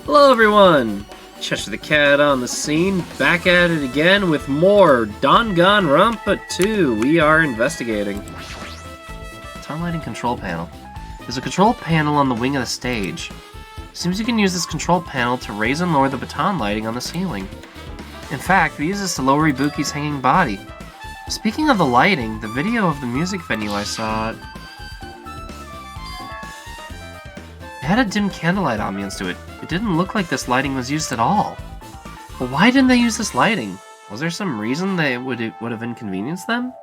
Hello everyone! Cheshire the Cat on the scene, back at it again with more Danganronpa 2. We are investigating. Baton lighting control panel. There's a control panel on the wing of the stage. Seems you can use this control panel to raise and lower the baton lighting on the ceiling. In fact, we use this to lower Ibuki's hanging body. Speaking of the lighting, the video of the music venue I saw... It had a dim candlelight ambience to it. It didn't look like this lighting was used at all. But why didn't they use this lighting? Was there some reason it would have inconvenienced them?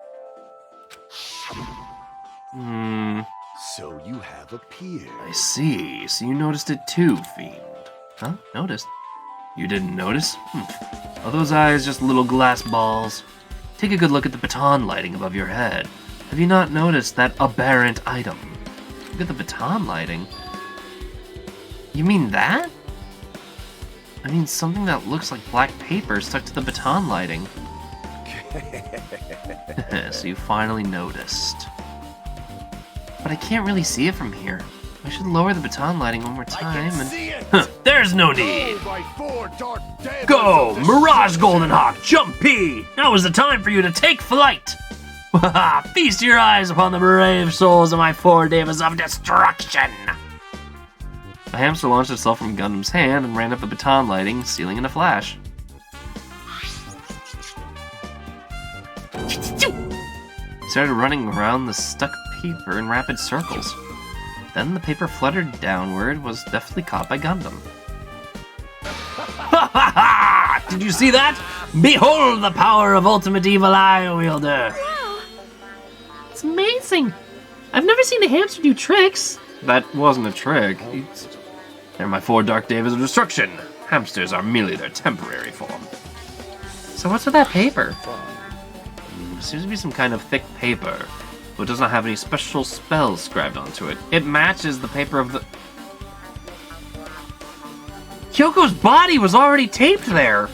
So you have appeared. I see. So you noticed it too, Fiend. Huh? Noticed? You didn't notice? Are those eyes just little glass balls? Take a good look at the baton lighting above your head. Have you not noticed that aberrant item? Look at the baton lighting. You mean that? I mean something that looks like black paper stuck to the baton lighting. So you finally noticed. But I can't really see it from here. I should lower the baton lighting one more time and... There's no need! Go! Mirage Golden Hawk, jump P! Now is the time for you to take flight! Feast your eyes upon the brave souls of my 4 divas of destruction! The hamster launched itself from Gundam's hand and ran up the baton lighting, sealing in a flash. It started running around the stuck paper in rapid circles. Then the paper fluttered downward, was deftly caught by Gundam. Ha ha ha! Did you see that? Behold the power of Ultimate Evil Eye Wielder! Wow! It's amazing! I've never seen a hamster do tricks! That wasn't a trick. They're my 4 Dark Divas of Destruction. Hamsters are merely their temporary form. So what's with that paper? Seems to be some kind of thick paper, but it does not have any special spells scribed onto it. It matches the paper of the... Kyoko's body was already taped there!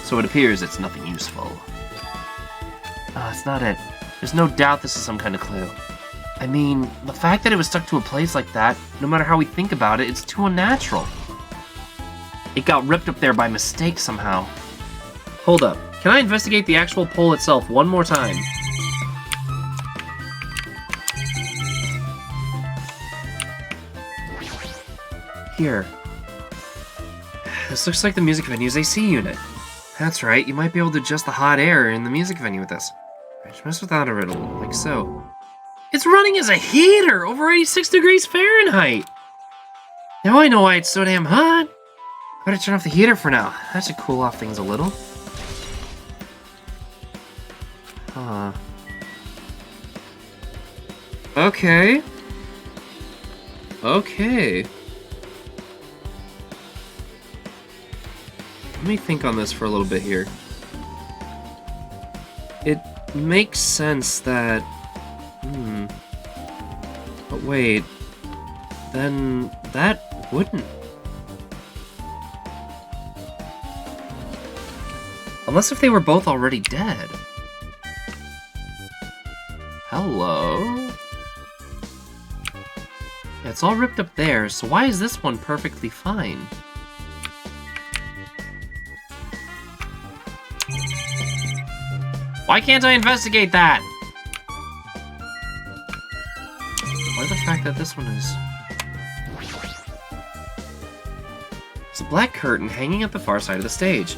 So it appears it's nothing useful. That's not it. There's no doubt this is some kind of clue. I mean, the fact that it was stuck to a place like that, no matter how we think about it, it's too unnatural. It got ripped up there by mistake somehow. Hold up. Can I investigate the actual pole itself one more time? Here. This looks like the music venue's AC unit. That's right, you might be able to adjust the hot air in the music venue with this. Just mess without a riddle, like so. It's running as a heater, over 86 degrees Fahrenheit. Now I know why it's so damn hot. Better turn off the heater for now. That should cool off things a little. Huh. Okay. Okay. Let me think on this for a little bit here. It makes sense that... But wait, then that wouldn't. Unless if they were both already dead. Hello? Yeah, it's all ripped up there, so why is this one perfectly fine? Why can't I investigate that? Why the fact that this one is... There's a black curtain hanging at the far side of the stage.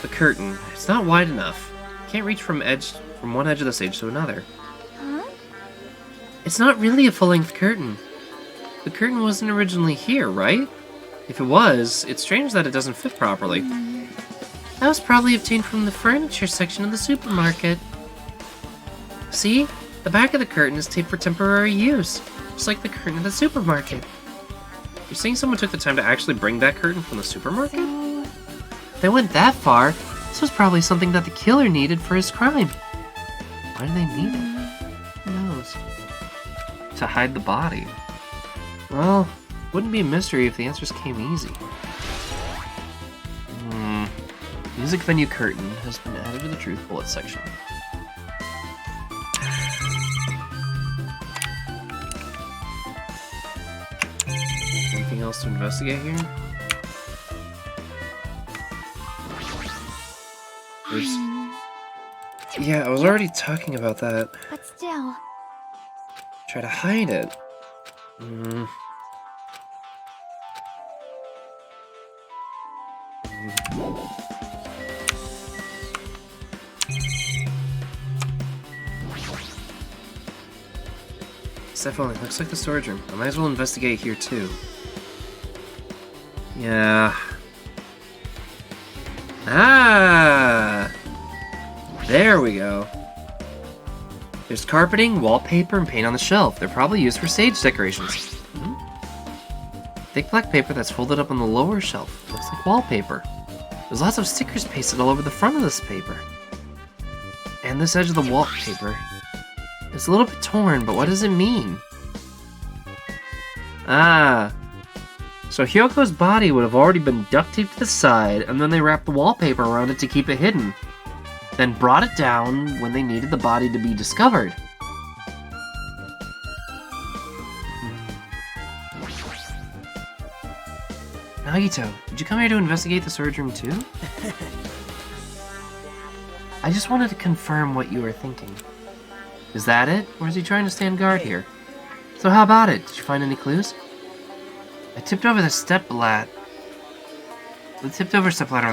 The curtain, it's not wide enough. Can't reach from one edge of the stage to another. Huh? It's not really a full-length curtain. The curtain wasn't originally here, right? If it was, it's strange that it doesn't fit properly. That was probably obtained from the furniture section of the supermarket. See? The back of the curtain is taped for temporary use, just like the curtain of the supermarket. You're saying someone took the time to actually bring that curtain from the supermarket? If they went that far, this was probably something that the killer needed for his crime. Why do they need it? Who knows? To hide the body. Well, wouldn't be a mystery if the answers came easy. Music venue curtain has been added to the truth bullet section. Anything else to investigate here? There's... Yeah, I was already talking about that. But still. Try to hide it. This definitely looks like the storage room. I might as well investigate here too. Yeah. Ah! There we go. There's carpeting, wallpaper, and paint on the shelf. They're probably used for stage decorations. Thick black paper that's folded up on the lower shelf. Looks like wallpaper. There's lots of stickers pasted all over the front of this paper. And this edge of the wallpaper. It's a little bit torn, but what does it mean? Ah. So Hyoko's body would have already been duct taped to the side, and then they wrapped the wallpaper around it to keep it hidden. Then brought it down when they needed the body to be discovered. Nagito, did you come here to investigate the storage room too? I just wanted to confirm what you were thinking. Is that it? Or is he trying to stand guard here? So how about it? Did you find any clues? I tipped over the step ladder on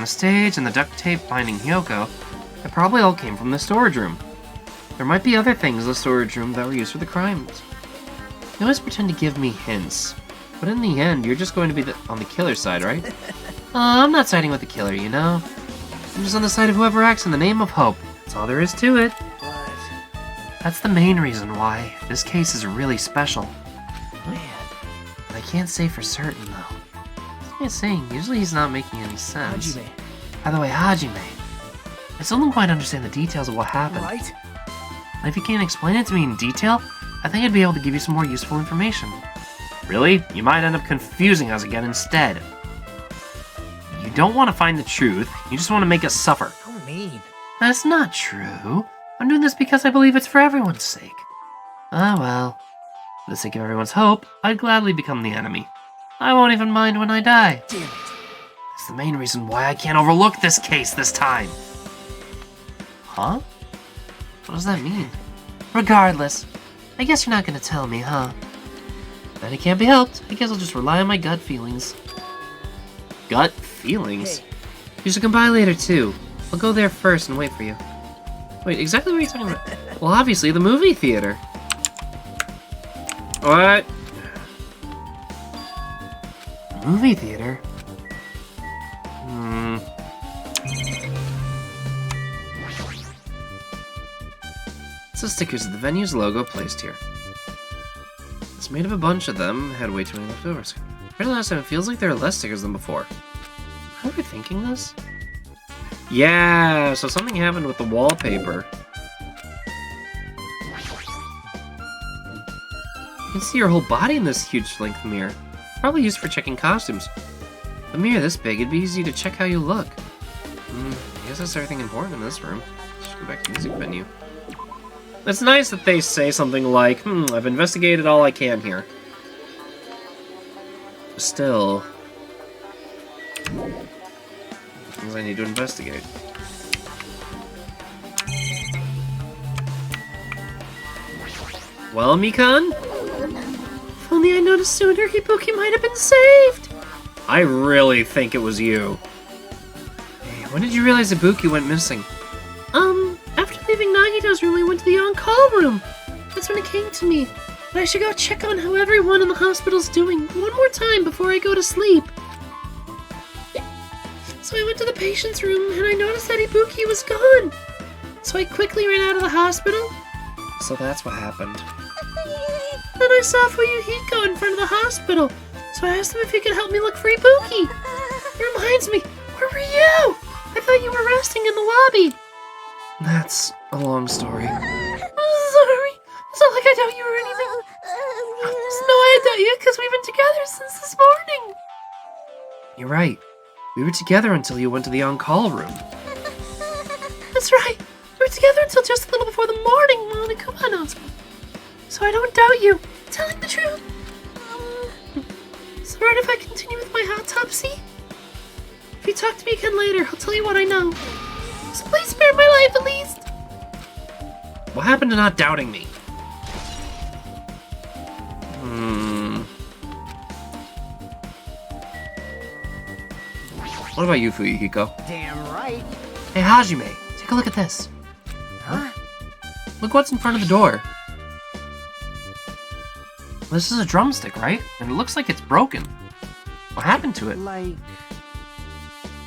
the stage and the duct tape binding Hyoko. It probably all came from the storage room. There might be other things in the storage room that were used for the crimes. You always pretend to give me hints, but in the end, you're just going to be on the killer's side, right? I'm not siding with the killer, you know? I'm just on the side of whoever acts in the name of hope. That's all there is to it. That's the main reason why this case is really special. Man, I can't say for certain, though. What's he saying? Usually he's not making any sense. Hajime. By the way, Hajime. I still don't quite understand the details of what happened. Right? And if you can't explain it to me in detail, I think I'd be able to give you some more useful information. Really? You might end up confusing us again instead. You don't want to find the truth, you just want to make us suffer. How mean. That's not true. I'm doing this because I believe it's for everyone's sake. Ah well. For the sake of everyone's hope, I'd gladly become the enemy. I won't even mind when I die. Damn it. That's the main reason why I can't overlook this case this time. Huh? What does that mean? Regardless, I guess you're not gonna tell me, huh? Then it can't be helped. I guess I'll just rely on my gut feelings. Gut feelings? Hey. You should come by later, too. I'll go there first and wait for you. Wait, exactly what are you talking about? Well, obviously, the movie theater. What? Movie theater? It's the stickers of the venue's logo placed here. It's made of a bunch of them, had way too many leftovers. Compared to last time, it feels like there are less stickers than before. How are we thinking this? Yeah, so something happened with the wallpaper. You can see your whole body in this huge length mirror. Probably used for checking costumes. A mirror this big, it'd be easy to check how you look. I guess that's everything important in this room. Let's go back to the music venue. It's nice that they say something like, I've investigated all I can here. Still, things I need to investigate. Well, Mikan? If only I noticed sooner, Ibuki might have been saved! I really think it was you. Hey, when did you realize Ibuki went missing? After leaving Nagito's room, I went to the on-call room. That's when it came to me. But I should go check on how everyone in the hospital's doing one more time before I go to sleep. So I went to the patient's room, and I noticed that Ibuki was gone. So I quickly ran out of the hospital. So that's what happened. Then I saw Fuyuhiko in front of the hospital. So I asked him if he could help me look for Ibuki. It reminds me, where were you? I thought you were resting in the lobby. That's a long story. Sorry. It's not like I doubt you or anything. No, I doubt you because we've been together since this morning. You're right. We were together until you went to the on-call room. That's right. We were together until just a little before the morning Monikuma announcement. So I don't doubt you. Telling the truth. Is it alright if I continue with my autopsy? If you talk to me again later, I'll tell you what I know. Please spare my life at least. What happened to not doubting me? What about you, Fuyuhiko? Damn right. Hey, Hajime, take a look at this. Huh? Look what's in front of the door. This is a drumstick, right? And it looks like it's broken. What happened to it? Like...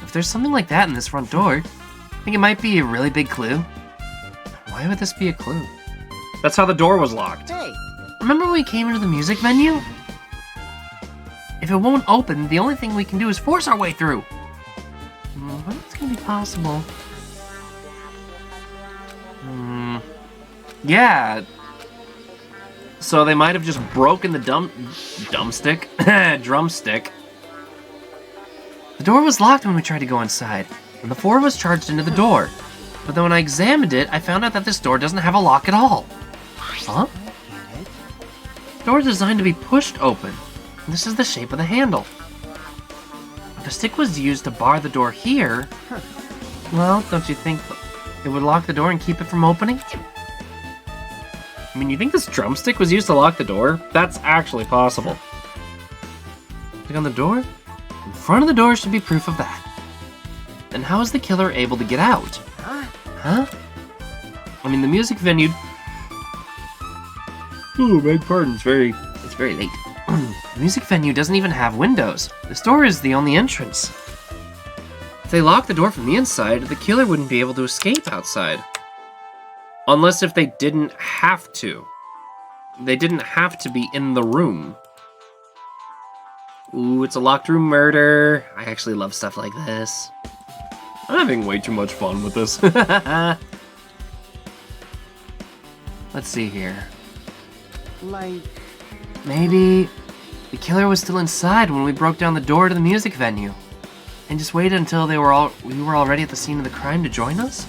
If there's something like that in this front door, I think it might be a really big clue. Why would this be a clue? That's how the door was locked. Hey. Remember when we came into the music venue? If it won't open, the only thing we can do is force our way through. What's gonna be possible? Yeah. So they might have just broken the drumstick. The door was locked when we tried to go inside, and the four of us charged into the door. But then when I examined it, I found out that this door doesn't have a lock at all. Huh? The door is designed to be pushed open. And this is the shape of the handle. If a stick was used to bar the door here, well, don't you think it would lock the door and keep it from opening? I mean, you think this drumstick was used to lock the door? That's actually possible. Click on the door? In front of the door should be proof of that. Then how is the killer able to get out? Huh? I mean, the music venue... Oh, beg pardon, it's very late. The music venue doesn't even have windows. This door is the only entrance. If they lock the door from the inside, the killer wouldn't be able to escape outside. Unless if they didn't have to. They didn't have to be in the room. Ooh, it's a locked room murder. I actually love stuff like this. I'm having way too much fun with this. Let's see here. Like... Maybe the killer was still inside when we broke down the door to the music venue. And just waited until we were already at the scene of the crime to join us?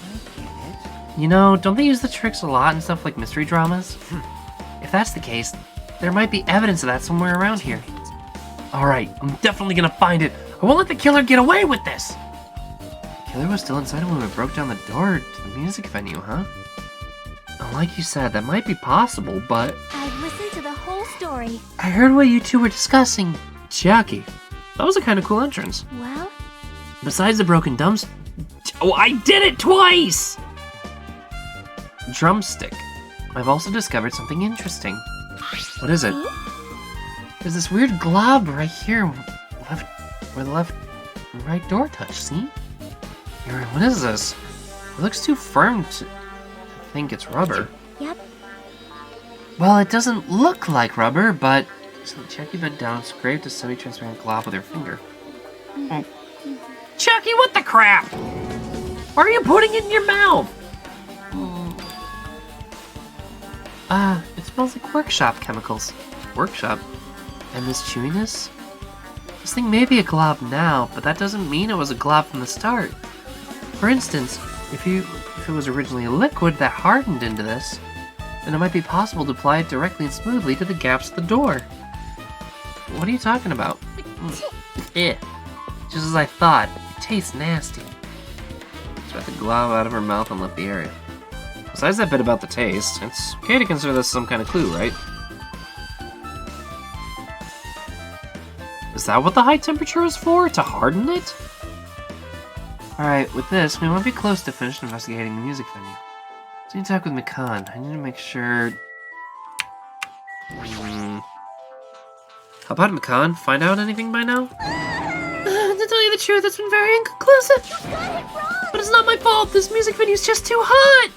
You know, don't they use the tricks a lot in stuff like mystery dramas? If that's the case, there might be evidence of that somewhere around here. Alright, I'm definitely gonna find it. I won't let the killer get away with this! The killer was still inside when we broke down the door to the music venue, huh? Well, like you said, that might be possible, but... I've listened to the whole story. I heard what you two were discussing. Chucky. That was a kind of cool entrance. Well? Besides the broken Oh, I did it twice! Drumstick. I've also discovered something interesting. What is it? There's this weird glob right here, where the left and right door touch, see? You're right, what is this? It looks too firm to think it's rubber. Yep. Well, it doesn't look like rubber, but... So Chucky bent down, scraped a semi-transparent glob with her finger. Chucky, what the crap? Why are you putting it in your mouth? It smells like workshop chemicals. Workshop? And this chewiness? This thing may be a glob now, but that doesn't mean it was a glob from the start. For instance, if it was originally a liquid that hardened into this, then it might be possible to apply it directly and smoothly to the gaps of the door. What are you talking about? Eh. Just as I thought. It tastes nasty. She got the glob out of her mouth and left the area. Besides that bit about the taste, it's okay to consider this some kind of clue, right? Is that what the high temperature is for? To harden it? Alright, with this, we might be close to finished investigating the music venue. So you talk with Mikan. I need to make sure... How about Mikan? Find out anything by now? To tell you the truth, it's been very inconclusive. You got it wrong! But it's not my fault. This music venue's just too hot.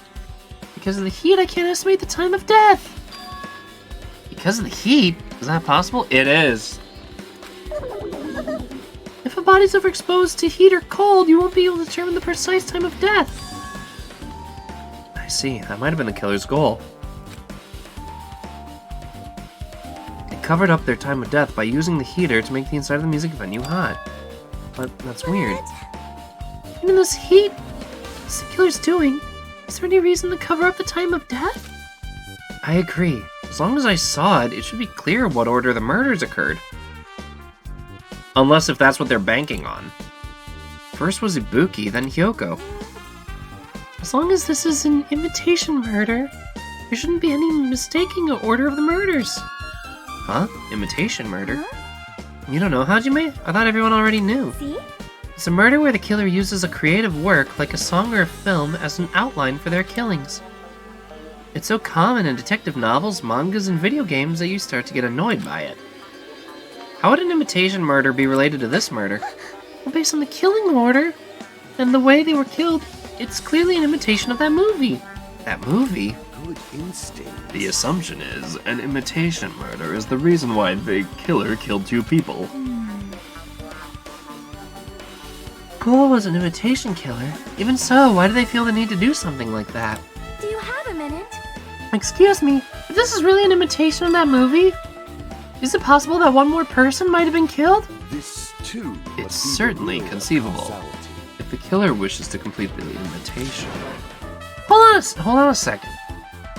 Because of the heat, I can't estimate the time of death. Because of the heat? Is that possible? It is. If a body's overexposed to heat or cold, you won't be able to determine the precise time of death. I see. That might have been the killer's goal. They covered up their time of death by using the heater to make the inside of the music venue hot. But that's weird. Even in this heat, what's the killer's doing? Is there any reason to cover up the time of death? I agree. As long as I saw it, it should be clear what order the murders occurred. Unless if that's what they're banking on. First was Ibuki, then Hyoko. As long as this is an imitation murder, there shouldn't be any mistaking the order of the murders. Huh? Imitation murder? You don't know, Hajime? I thought everyone already knew. See? It's a murder where the killer uses a creative work, like a song or a film, as an outline for their killings. It's so common in detective novels, mangas, and video games that you start to get annoyed by it. How would an imitation murder be related to this murder? Well, based on the killing order and the way they were killed, it's clearly an imitation of that movie. That movie? Good instinct. The assumption is an imitation murder is the reason why the killer killed 2 people. Cole was an imitation killer. Even so, why do they feel the need to do something like that? Do you have a minute? Excuse me, if this is really an imitation of that movie, is it possible that one more person might have been killed? This too. It's must be the certainly real conceivable. causality. If the killer wishes to complete the imitation... Hold Hold on a second.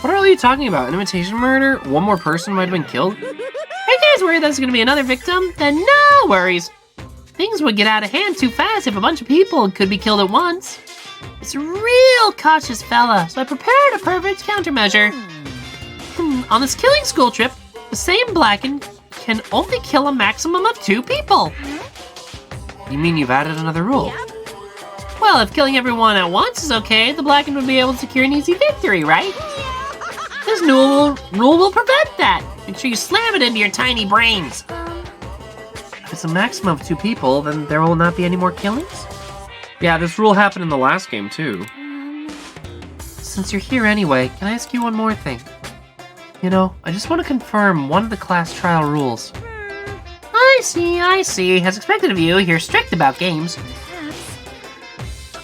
What are all you talking about? An imitation murder? One more person might have been killed? Are you guys worried there's gonna be another victim? Then no worries. Things would get out of hand too fast if a bunch of people could be killed at once. It's a real cautious fella, so I prepared a perfect countermeasure. On this killing school trip, the same blackened can only kill a maximum of 2 people. You mean you've added another rule? Well, if killing everyone at once is okay, the blackened would be able to secure an easy victory, right? This new rule will prevent that. Make sure you slam it into your tiny brains. If it's a maximum of 2 people, then there will not be any more killings? Yeah, this rule happened in the last game too. Since you're here anyway, can I ask you one more thing? You know, I just want to confirm one of the class trial rules. I see. As expected of you, you're strict about games.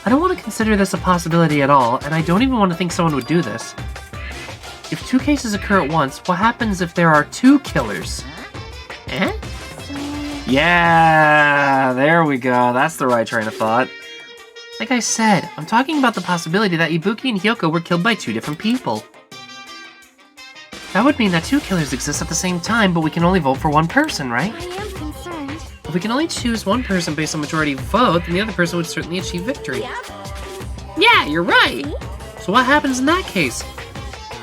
I don't want to consider this a possibility at all, and I don't even want to think someone would do this. If 2 cases occur at once, what happens if there are 2 killers? Eh? Yeah, there we go. That's the right train of thought. Like I said, I'm talking about the possibility that Ibuki and Hyoko were killed by 2 different people. That would mean that 2 killers exist at the same time, but we can only vote for 1 person, right? I am concerned. If we can only choose 1 person based on majority vote, then the other person would certainly achieve victory. Yeah, you're right! So what happens in that case?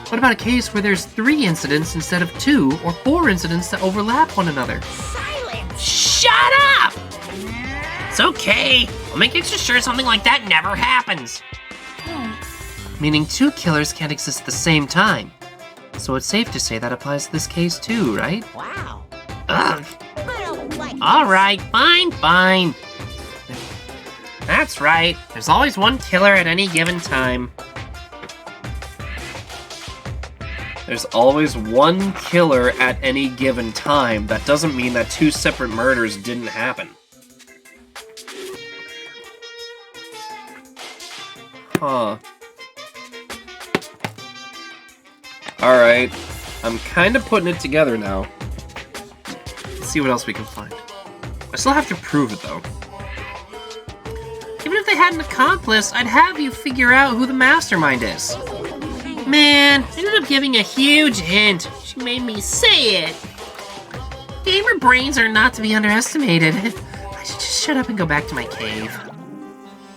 What about a case where there's 3 incidents instead of 2, or 4 incidents that overlap one another? Silence! Shut up! It's okay. I'll make extra sure something like that never happens. Meaning 2 killers can't exist at the same time. So it's safe to say that applies to this case too, right? Wow. Ugh. I don't like Alright, fine. That's right. There's always 1 killer at any given time. There's always 1 killer at any given time. That doesn't mean that 2 separate murders didn't happen. Huh. Alright. I'm kind of putting it together now. Let's see what else we can find. I still have to prove it, though. Even if they had an accomplice, I'd have you figure out who the mastermind is. Man, I ended up giving a huge hint. She made me say it. Gamer brains are not to be underestimated. I should just shut up and go back to my cave.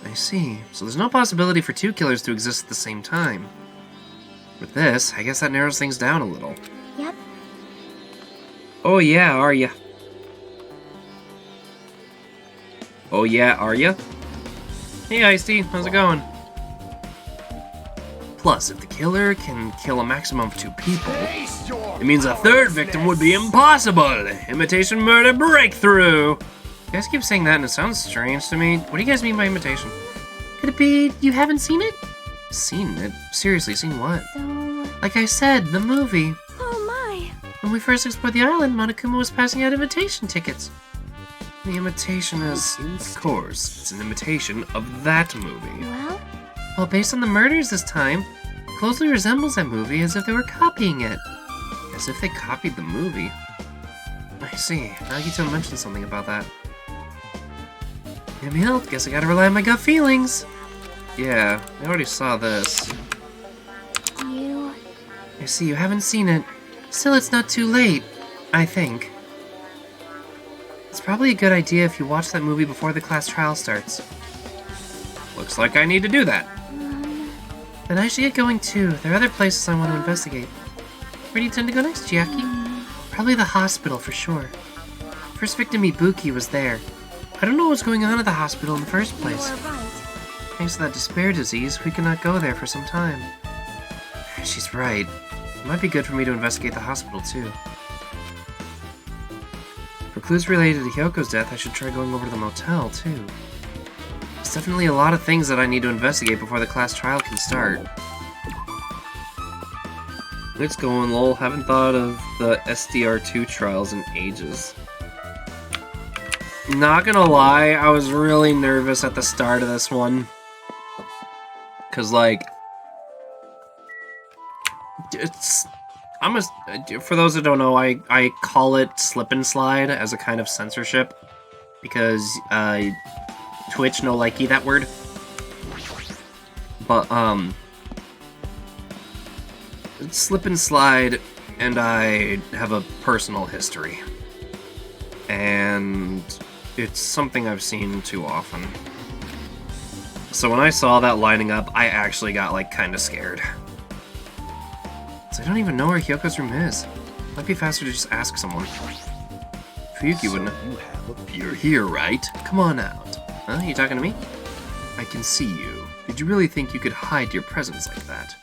I see. So there's no possibility for 2 killers to exist at the same time. With this, I guess that narrows things down a little. Yep. Oh yeah, are ya? Oh yeah, are ya? Hey Ice-T, how's it going? Plus, if the killer can kill a maximum of 2 people, it means a 3rd victim would be impossible! Imitation murder breakthrough! You guys keep saying that and it sounds strange to me. What do you guys mean by imitation? Could it be you haven't seen it? Seen it? Seriously, seen what? So... Like I said, the movie. Oh my. When we first explored the island, Monokuma was passing out invitation tickets. The imitation is, of course, it's an imitation of that movie. Well, Well, based on the murders this time, it closely resembles that movie as if they were copying it. As if they copied the movie. I see. Nagito mentioned something about that. Can't be helped. Guess I gotta rely on my gut feelings. Yeah, I already saw this. you... I see you haven't seen it. Still, it's not too late, I think. It's probably a good idea if you watch that movie before the class trial starts. Looks like I need to do that. Then I should get going too. There are other places I want to investigate. Where do you intend to go next, Chiaki? Probably the hospital for sure. First victim Ibuki was there. I don't know what's going on at the hospital in the first place. You are right. Thanks to that despair disease, we cannot go there for some time. She's right. It might be good for me to investigate the hospital too. For clues related to Hyoko's death, I should try going over to the motel too. There's definitely a lot of things that I need to investigate before the class trial can start. It's going, lol. Haven't thought of the SDR2 trials in ages. Not gonna lie, I was really nervous at the start of this one. Cause like, for those that don't know, I call it slip and slide as a kind of censorship. Because, Twitch no likey that word. But, slip and slide, and I have a personal history. And it's something I've seen too often. So when I saw that lining up, I actually got, like, kinda scared. So I don't even know where Hyoko's room is. Might be faster to just ask someone. Fuyuki wouldn't. You have a You're here, right? Come on out. Huh? You talking to me? I can see you. Did you really think you could hide your presence like that?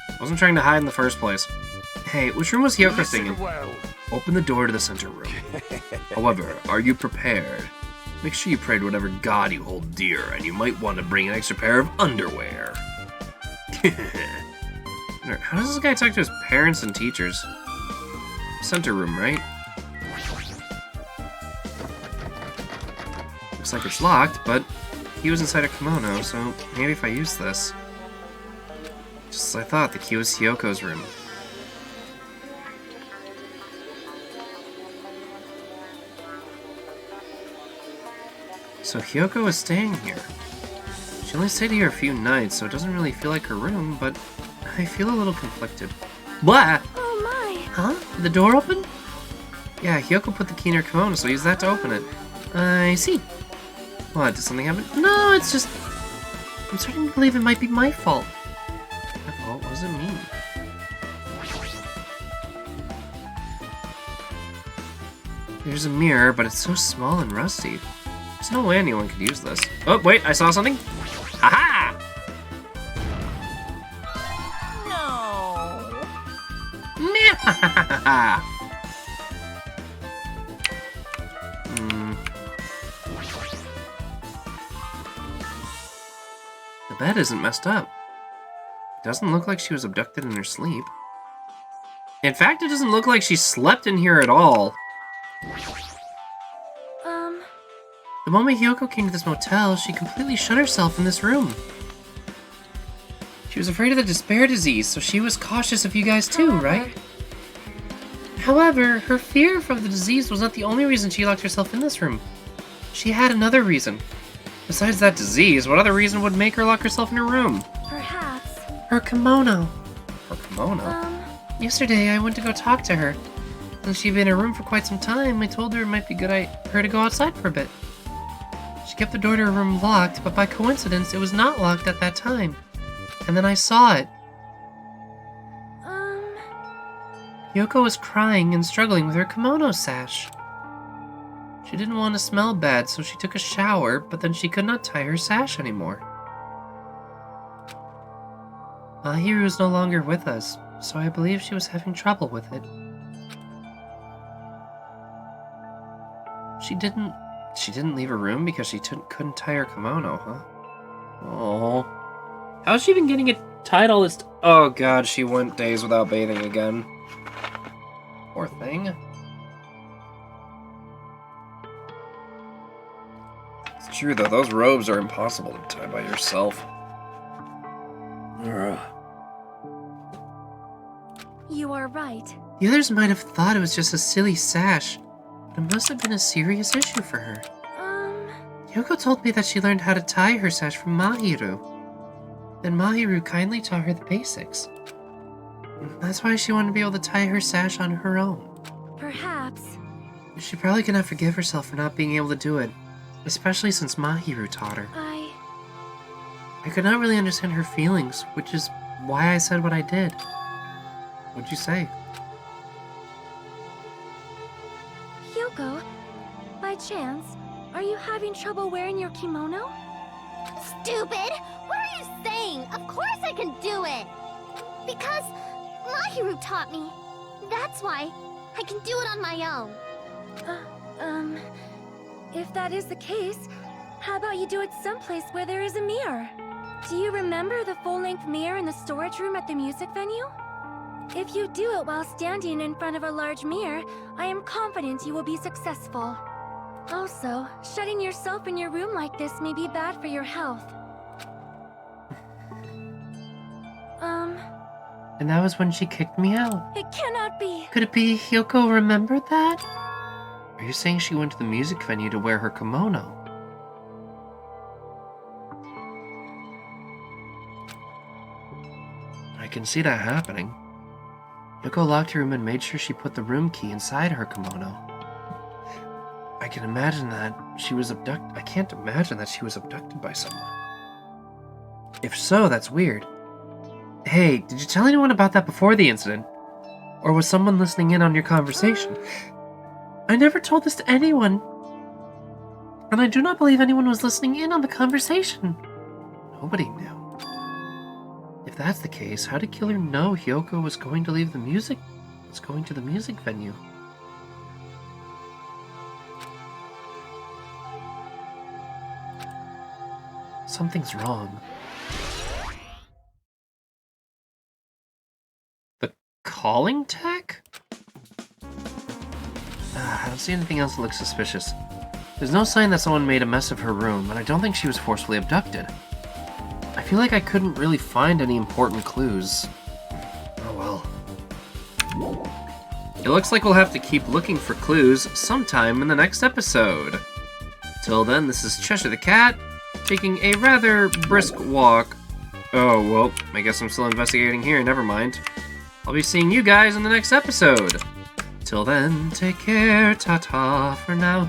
I wasn't trying to hide in the first place. Hey, which room was Hyoko staying in? well. Open the door to the center room. However, are you prepared? Make sure you pray to whatever god you hold dear, and you might want to bring an extra pair of underwear. How does this guy talk to his parents and teachers? Center room, right? Looks like it's locked, but he was inside a kimono, so maybe if I use this. Just as I thought, the key was Hyoko's room. So Hyoko is staying here. She only stayed here a few nights, so it doesn't really feel like her room, but I feel a little conflicted. Blah! Oh my. Huh? Did the door open? Yeah, Hyoko put the key in her kimono, so use that to open it. I see. What, did something happen? No, it's just... I'm starting to believe it might be my fault. My fault? What does it mean? There's a mirror, but it's so small and rusty. There's no way anyone could use this. Oh, wait, I saw something. Aha! No. The bed isn't messed up. It doesn't look like she was abducted in her sleep. In fact, it doesn't look like she slept in here at all. The moment Hyoko came to this motel, she completely shut herself in this room. She was afraid of the despair disease, so she was cautious of you guys too, right? However, her fear of the disease was not the only reason she locked herself in this room. She had another reason. Besides that disease, what other reason would make her lock herself in her room? Perhaps. Her kimono. Her kimono? Yesterday, I went to go talk to her. Since she'd been in her room for quite some time, I told her it might be good for her to go outside for a bit. She kept the door to her room locked, but by coincidence, it was not locked at that time. And then I saw it. Hyoko was crying and struggling with her kimono sash. She didn't want to smell bad, so she took a shower, but then she could not tie her sash anymore. Mahiru is no longer with us, so I believe she was having trouble with it. She didn't leave her room because she couldn't tie her kimono, huh? Oh. How's she been getting it tied all this Oh god, she went days without bathing again. Poor thing. It's true though, those robes are impossible to tie by yourself. Ugh. You are right. The others might have thought it was just a silly sash, but it must have been a serious issue for her. Hyoko told me that she learned how to tie her sash from Mahiru. Then Mahiru kindly taught her the basics. That's why she wanted to be able to tie her sash on her own. Perhaps. She probably cannot forgive herself for not being able to do it, especially since Mahiru taught her. I could not really understand her feelings, which is why I said what I did. What'd you say? Hyoko, by chance, are you having trouble wearing your kimono? Stupid! What are you saying? Of course I can do it! Because Mahiru taught me. That's why I can do it on my own. If that is the case, how about you do it someplace where there is a mirror? Do you remember the full-length mirror in the storage room at the music venue? If you do it while standing in front of a large mirror, I am confident you will be successful. Also, shutting yourself in your room like this may be bad for your health. And that was when she kicked me out. It cannot be. Could it be Hyoko remembered that? Are you saying she went to the music venue to wear her kimono? I can see that happening. Hyoko locked her room and made sure she put the room key inside her kimono. I can imagine that she was abducted. I can't imagine that she was abducted by someone. If so, that's weird. Hey, did you tell anyone about that before the incident? Or was someone listening in on your conversation? I never told this to anyone. And I do not believe anyone was listening in on the conversation. Nobody knew. If that's the case, how did Killer know Hyoko was going to leave the music? Was going to the music venue? Something's wrong. The calling tech? I don't see anything else that looks suspicious. There's no sign that someone made a mess of her room, and I don't think she was forcefully abducted. I feel like I couldn't really find any important clues. Oh well. It looks like we'll have to keep looking for clues sometime in the next episode. Till then, this is Cheshire the Cat, taking a rather brisk walk. Oh, well, I guess I'm still investigating here, never mind. I'll be seeing you guys in the next episode. Till then, take care, ta-ta for now.